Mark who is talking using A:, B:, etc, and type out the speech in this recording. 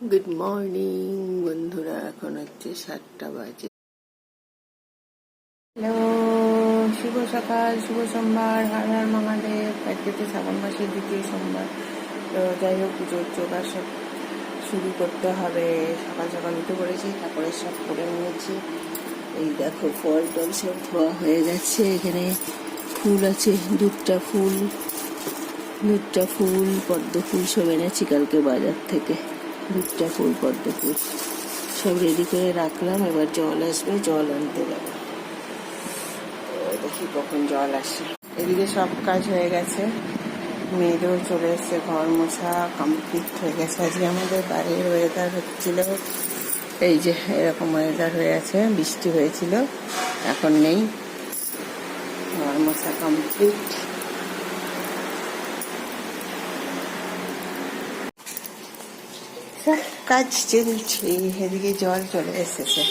A: Good morning বন্ধুরা, এখন হচ্ছে 7টা বাজে। হ্যালো, শুভ সকাল, শুভ সোমবার, হর হর মহাদেব। আজকে তো শ্রাবণ মাসের দ্বিতীয় সোমবার। তো যাই হোক, পুজোর জোগাড় সব শুরু করতে হবে। সকাল সকাল উঠে পড়েছি, তারপরে সব করে নিয়েছি। এই দেখো, ফল টল সব ধোয়া হয়ে গেছে। এখানে ফুল আছে, দুধটা ফুল, পদ্ম ফুল সব এনেছি কালকে বাজার থেকে। দুধটা ফুল, পদ্ম ফুল সব রেডি করে রাখলাম। এবার জল আসবে, জল আনতে যাবো। দেখি কখন জল আসে। এদিকে সব কাজ হয়ে গেছে, মেয়েদেরও চলে এসছে, ঘর মোছা কমপ্লিট হয়ে গেছে। আজকে আমাদের বাড়ির ওয়েদার হচ্ছিল এই যে এরকম ওয়েদার হয়ে আছে, বৃষ্টি হয়েছিল, এখন নেই। ঘর মোছা কমপ্লিট। সব কাজ চলছে। এদিকে জল চলে এসেছে।